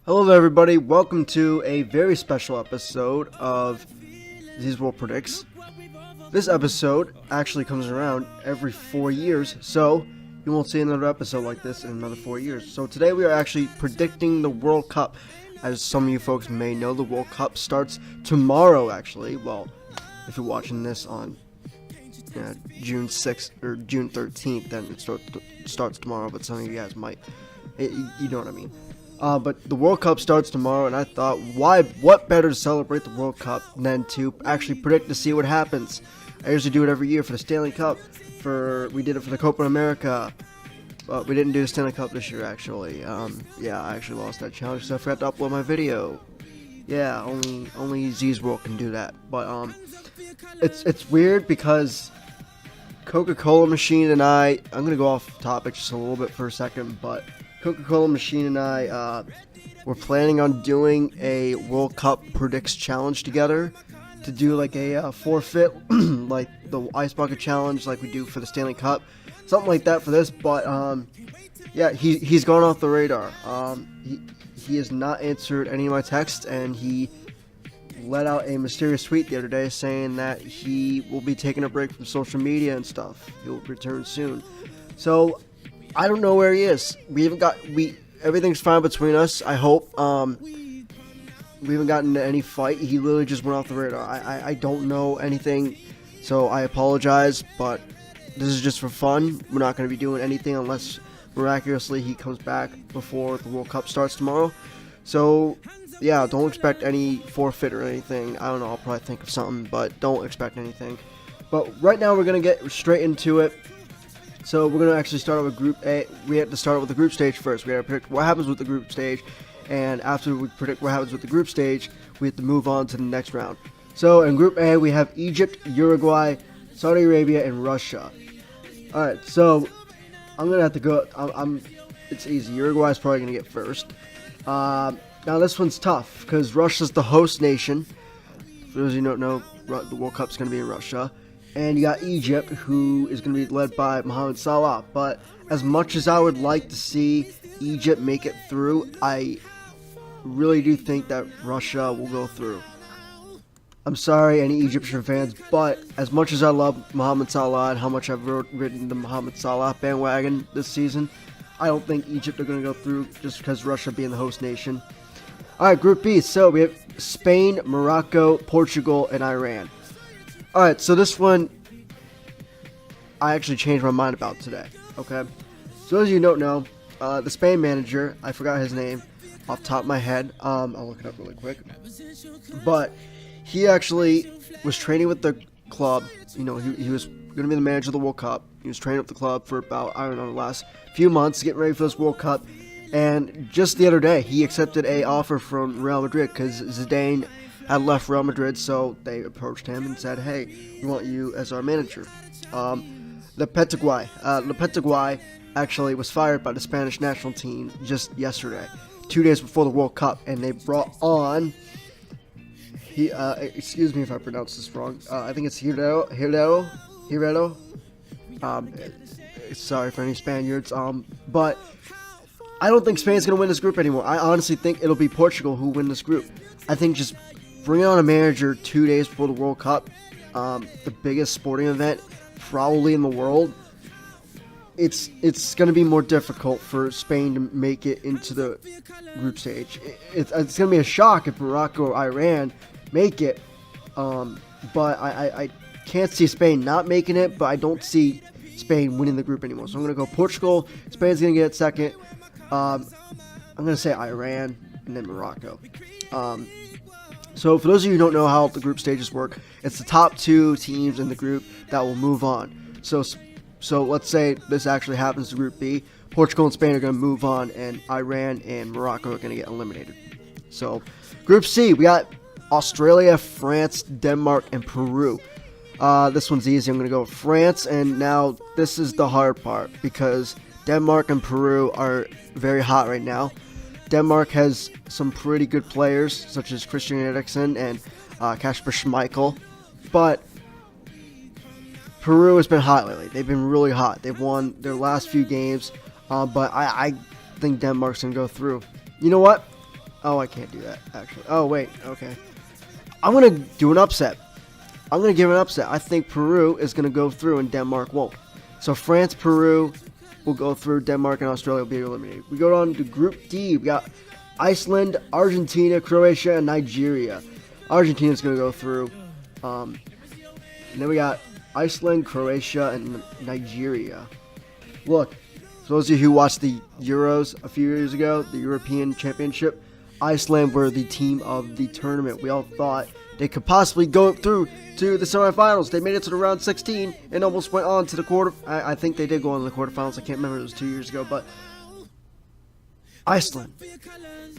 Hello there, everybody. Welcome to a very special episode of Z's World Predicts. This episode actually comes around every 4 years, so you won't see another episode like this in another 4 years. So today we are actually predicting the World Cup. As some of you folks may know, the World Cup starts tomorrow, actually. Well, if you're watching this on June 6th or June 13th, then it starts tomorrow, but some of you guys might. You know what I mean. But the World Cup starts tomorrow, and I thought, what better to celebrate the World Cup than to actually predict to see what happens. I usually do it every year for the Stanley Cup. We did it for the Copa America, but we didn't do the Stanley Cup this year, actually. I actually lost that challenge because I forgot to upload my video. Yeah, only Z's World can do that. But it's weird because Coca-Cola Machine and I'm gonna go off topic just a little bit for a second, but Coca-Cola Machine and I were planning on doing a World Cup Predicts challenge together to do like a forfeit, like the Ice Bucket Challenge like we do for the Stanley Cup. Something like that for this, but he's gone off the radar. He has not answered any of my texts, and he let out a mysterious tweet the other day saying that he will be taking a break from social media and stuff. He'll return soon. So I don't know where he is. Everything's fine between us, I hope. We haven't gotten into any fight. He literally just went off the radar. I don't know anything, so I apologize, but this is just for fun. We're not going to be doing anything unless miraculously he comes back before the World Cup starts tomorrow. So yeah, don't expect any forfeit or anything. I don't know, I'll probably think of something, but don't expect anything. But right now we're going to get straight into it. So we're going to actually start out with Group A. We have to start with the group stage first. We have to predict what happens with the group stage. And after we predict what happens with the group stage, we have to move on to the next round. So in Group A, we have Egypt, Uruguay, Saudi Arabia, and Russia. Alright, so I'm going to have to go. It's easy. Uruguay's probably going to get first. Now this one's tough because Russia's the host nation. For those of you who don't know, the World Cup's going to be in Russia. And you got Egypt, who is going to be led by Mohamed Salah. But as much as I would like to see Egypt make it through, I really do think that Russia will go through. I'm sorry, any Egyptian fans, but as much as I love Mohamed Salah and how much I've ridden the Mohamed Salah bandwagon this season, I don't think Egypt are going to go through just because Russia being the host nation. Alright, Group B. So we have Spain, Morocco, Portugal, and Iran. Alright, so this one, I actually changed my mind about today, okay? So as you don't know, the Spain manager, I forgot his name off the top of my head, I'll look it up really quick, but he actually was training with the club. You know, he was going to be the manager of the World Cup. He was training with the club for about, the last few months, getting ready for this World Cup, and just the other day, he accepted a offer from Real Madrid because Zidane had left Real Madrid, so they approached him and said, hey, we want you as our manager. Lopetegui actually was fired by the Spanish national team just yesterday, 2 days before the World Cup, and they brought on, excuse me if I pronounce this wrong, I think it's Hirero. Sorry for any Spaniards, but I don't think Spain's going to win this group anymore. I honestly think it'll be Portugal who win this group. I think just bringing on a manager 2 days before the World Cup, the biggest sporting event probably in the world, it's going to be more difficult for Spain to make it into the group stage. It's going to be a shock if Morocco or Iran make it, but I can't see Spain not making it, but I don't see Spain winning the group anymore. So I'm going to go Portugal. Spain's going to get second. I'm going to say Iran and then Morocco. So for those of you who don't know how the group stages work, it's the top two teams in the group that will move on. So let's say this actually happens to Group B. Portugal and Spain are going to move on, and Iran and Morocco are going to get eliminated. So Group C, we got Australia, France, Denmark, and Peru. This one's easy. I'm going to go with France, and now this is the hard part because Denmark and Peru are very hot right now. Denmark has some pretty good players, such as Christian Eriksen and Kasper Schmeichel, but Peru has been hot lately. They've been really hot. They've won their last few games, but I think Denmark's going to go through. You know what? Oh, I can't do that, actually. Oh, wait, okay. I'm going to do an upset. I'm going to give an upset. I think Peru is going to go through and Denmark won't. So France, Peru will go through. Denmark and Australia will be eliminated. We go on to Group D. We got Iceland, Argentina, Croatia, and Nigeria. Argentina's going to go through. And then we got Iceland, Croatia, and Nigeria. Look, for those of you who watched the Euros a few years ago, the European Championship, Iceland were the team of the tournament. We all thought they could possibly go through to the semifinals. They made it to the round 16 and almost went on to the quarter. I think they did go on to the quarterfinals. I can't remember. It was 2 years ago. But Iceland,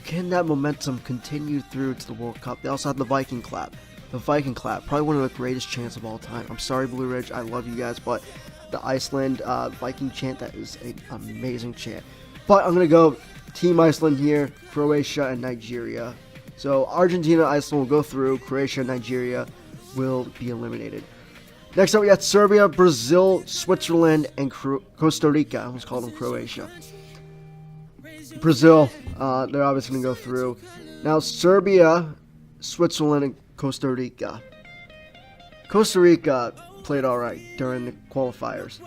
can that momentum continue through to the World Cup? They also have the Viking clap. The Viking clap, probably one of the greatest chants of all time. I'm sorry, Blue Ridge. I love you guys, but the Iceland Viking chant, that is an amazing chant. But I'm going to go Team Iceland here, Croatia, and Nigeria. So Argentina, Iceland will go through. Croatia and Nigeria will be eliminated. Next up, we got Serbia, Brazil, Switzerland, and Costa Rica. I almost called them Croatia. Brazil, they're obviously going to go through. Now, Serbia, Switzerland, and Costa Rica. Costa Rica played all right during the qualifiers.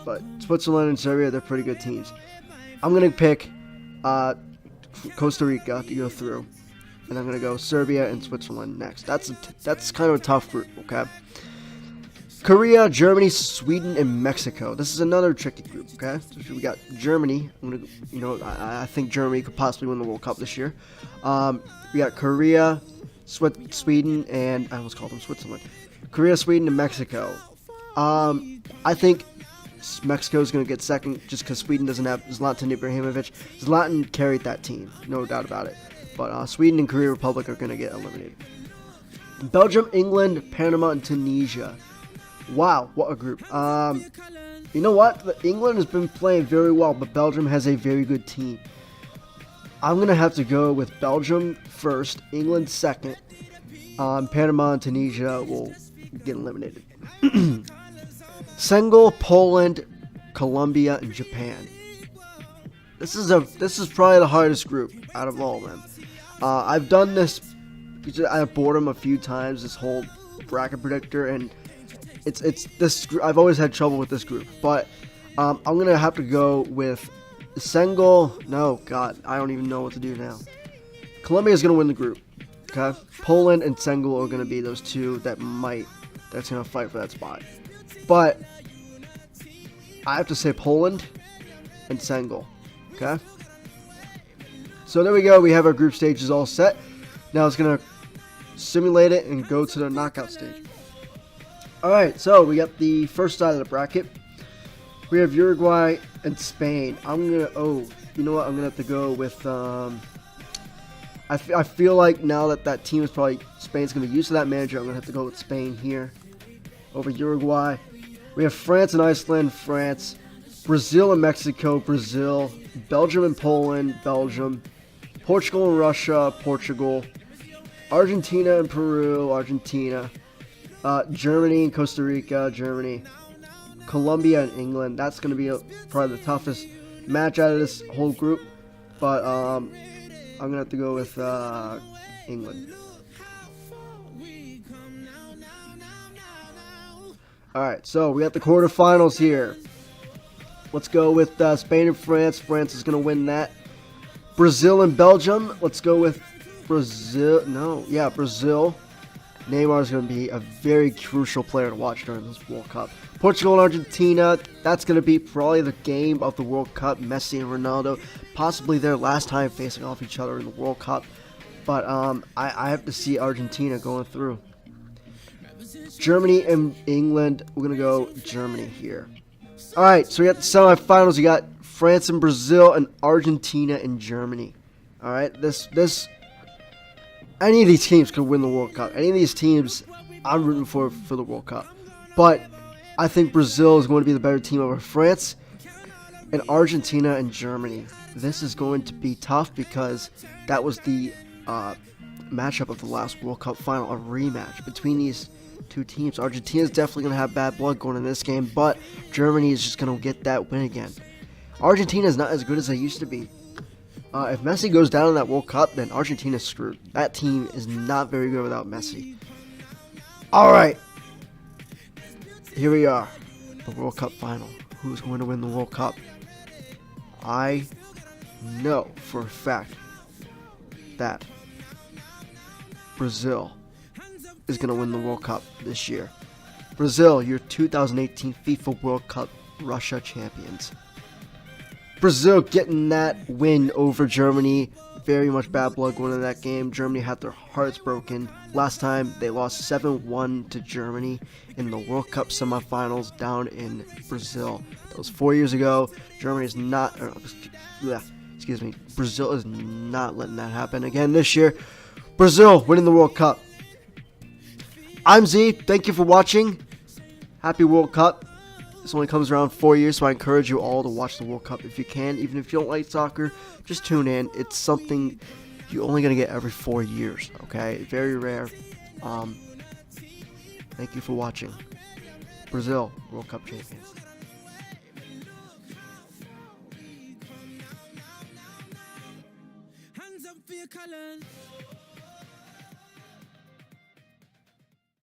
But Switzerland and Serbia, they're pretty good teams. I'm going to pick Costa Rica to go through. And I'm going to go Serbia and Switzerland next. That's kind of a tough group, okay? Korea, Germany, Sweden, and Mexico. This is another tricky group, okay? So we got Germany. I think Germany could possibly win the World Cup this year. We got Korea, Sweden, and I almost called them Switzerland. Korea, Sweden, and Mexico. I think Mexico is going to get second just because Sweden doesn't have Zlatan Ibrahimovic. Zlatan carried that team, no doubt about it. But Sweden and Korea Republic are going to get eliminated. Belgium, England, Panama, and Tunisia. Wow, what a group. You know what? England has been playing very well, but Belgium has a very good team. I'm going to have to go with Belgium first, England second. Panama and Tunisia will get eliminated. Senegal, Poland, Colombia, and Japan. This is probably the hardest group out of all of them. I've done this out of boredom a few times, this whole bracket predictor, and it's this. I've always had trouble with this group, but I'm gonna have to go with Senegal. No, God, I don't even know what to do now. Colombia is gonna win the group. Okay, Poland and Senegal are gonna be those two that's gonna fight for that spot. But I have to say Poland and Senegal. Okay. So there we go. We have our group stages all set. Now it's going to simulate it and go to the knockout stage. Alright, so we got the first side of the bracket. We have Uruguay and Spain. you know what? I'm going to have to go with, I feel like now that team is probably, Spain's going to be used to that manager, I'm going to have to go with Spain here over Uruguay. We have France and Iceland, France. Brazil and Mexico, Brazil. Belgium and Poland, Belgium. Portugal and Russia, Portugal. Argentina and Peru, Argentina. Germany and Costa Rica, Germany. Colombia and England. That's going to be probably the toughest match out of this whole group. But I'm going to have to go with England. Alright, so we got the quarterfinals here. Let's go with Spain and France. France is going to win that. Brazil and Belgium. Let's go with Brazil. Brazil. Neymar is going to be a very crucial player to watch during this World Cup. Portugal and Argentina. That's going to be probably the game of the World Cup. Messi and Ronaldo. Possibly their last time facing off each other in the World Cup. But I have to see Argentina going through. Germany and England. We're going to go Germany here. Alright, so we got the semifinals. You got France and Brazil and Argentina and Germany. Alright, any of these teams could win the World Cup. Any of these teams I'm rooting for the World Cup. But I think Brazil is going to be the better team over France and Argentina and Germany. This is going to be tough because that was the matchup of the last World Cup final, a rematch between these two teams. Argentina is definitely going to have bad blood going in this game, but Germany is just going to get that win again. Argentina is not as good as they used to be. If Messi goes down in that World Cup, then Argentina's screwed. That team is not very good without Messi. Alright. Here we are. The World Cup final. Who's going to win the World Cup? I know for a fact that Brazil is going to win the World Cup this year. Brazil, your 2018 FIFA World Cup Russia champions. Brazil getting that win over Germany. Very much bad blood going into that game. Germany had their hearts broken. Last time they lost 7-1 to Germany in the World Cup semifinals down in Brazil. That was 4 years ago. Germany is not, Brazil is not letting that happen again this year. Brazil winning the World Cup. I'm Z. Thank you for watching. Happy World Cup. This only comes around 4 years, so I encourage you all to watch the World Cup if you can. Even if you don't like soccer, just tune in. It's something you're only going to get every 4 years, okay? Very rare. Thank you for watching. Brazil, World Cup champions. Hands up for your colors.